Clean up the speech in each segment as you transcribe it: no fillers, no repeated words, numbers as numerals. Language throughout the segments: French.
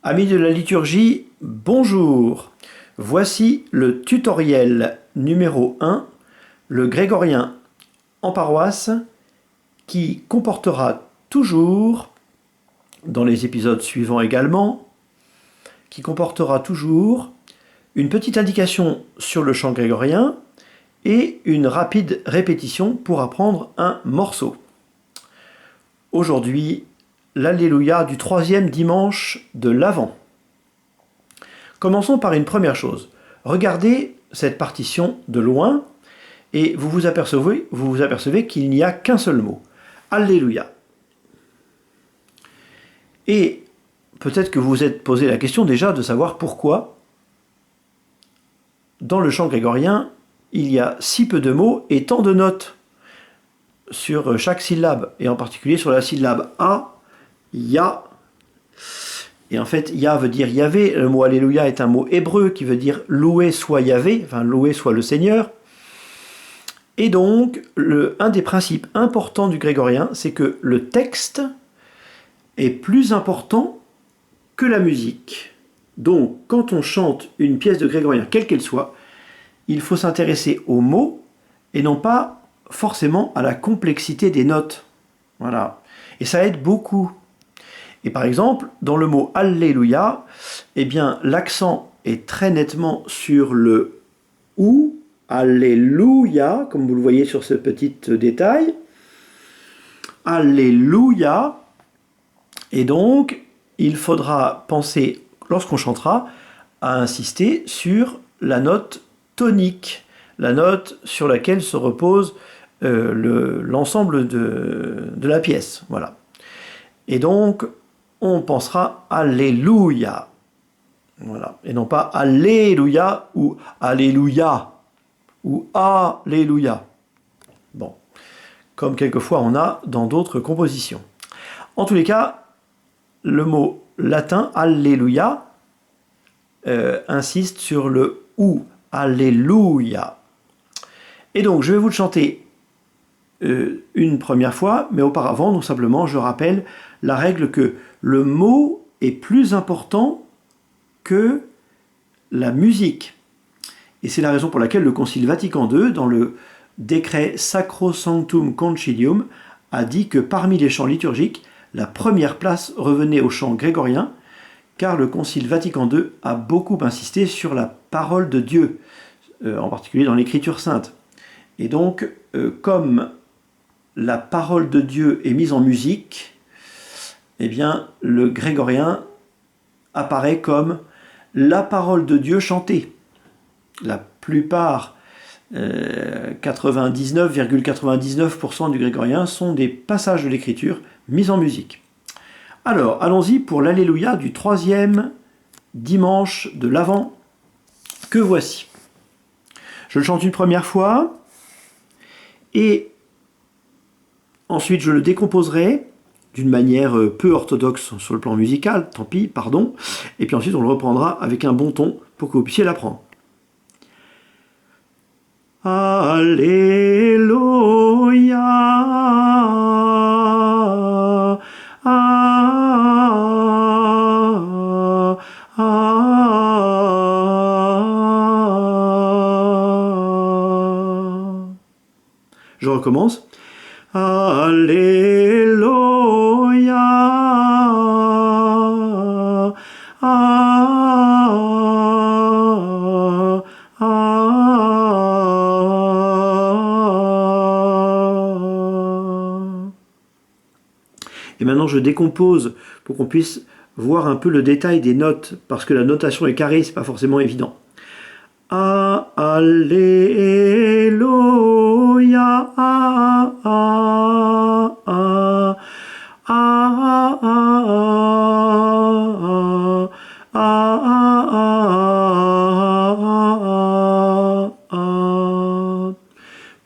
Amis de la liturgie, bonjour. Voici le tutoriel numéro 1, le grégorien en paroisse, qui comportera toujours, dans les épisodes suivants également, qui comportera toujours une petite indication sur le chant grégorien et une rapide répétition pour apprendre un morceau. Aujourd'hui, l'Alléluia du 3e dimanche de l'Avent. Commençons par une première chose. Regardez cette partition de loin et vous vous apercevez qu'il n'y a qu'un seul mot. Alléluia. Et peut-être que vous vous êtes posé la question déjà de savoir pourquoi dans le chant grégorien, il y a si peu de mots et tant de notes sur chaque syllabe, et en particulier sur la syllabe A, Ya. Et en fait, Ya veut dire Yahvé. Le mot Alléluia est un mot hébreu qui veut dire loué soit Yahvé, enfin loué soit le Seigneur. Et donc, un des principes importants du grégorien, c'est que le texte est plus important que la musique. Donc, quand on chante une pièce de grégorien, quelle qu'elle soit, il faut s'intéresser aux mots et non pas forcément à la complexité des notes. Voilà. Et ça aide beaucoup. Et par exemple, dans le mot Alléluia, eh bien, l'accent est très nettement sur le OU, Alléluia, comme vous le voyez sur ce petit détail. Alléluia. Et donc, il faudra penser, lorsqu'on chantera, à insister sur la note tonique, la note sur laquelle se repose l'ensemble de la pièce. Voilà. Et donc, on pensera Alléluia. Voilà. Et non pas Alléluia ou Alléluia ou Alléluia. Bon. Comme quelquefois on a dans d'autres compositions. En tous les cas, le mot latin Alléluia insiste sur le ou, Alléluia. Et donc, je vais vous le chanter une première fois, mais auparavant, donc simplement, je rappelle la règle que le mot est plus important que la musique. Et c'est la raison pour laquelle le Concile Vatican II, dans le décret Sacrosanctum Concilium, a dit que parmi les chants liturgiques, la première place revenait au chant grégorien, car le Concile Vatican II a beaucoup insisté sur la parole de Dieu, en particulier dans l'Écriture sainte. Et donc, comme la parole de Dieu est mise en musique, eh bien, le grégorien apparaît comme la parole de Dieu chantée. La plupart, 99,99% du grégorien sont des passages de l'Écriture mis en musique. Alors, allons-y pour l'Alléluia du 3e dimanche de l'Avent, que voici. Je le chante une première fois, et ensuite je le décomposerai d'une manière peu orthodoxe sur le plan musical, tant pis, pardon, et puis ensuite on le reprendra avec un bon ton pour que vous puissiez l'apprendre. Alléluia. Je recommence. Alléluia. Et maintenant, je décompose pour qu'on puisse voir un peu le détail des notes, parce que la notation est carrée, c'est pas forcément évident. Alléluia.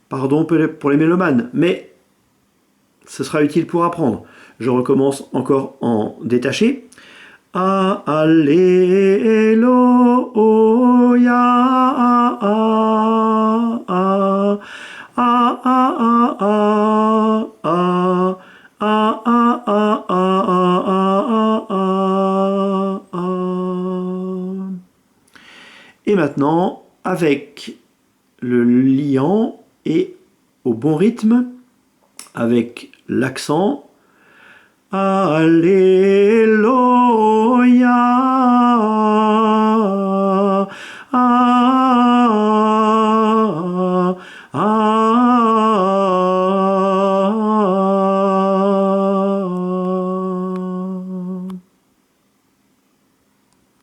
Pardon pour les mélomanes, mais ce sera utile pour apprendre. Je recommence encore en détaché. Alléluia. Et maintenant, avec le liant et au bon rythme, avec l'accent, Alléluia.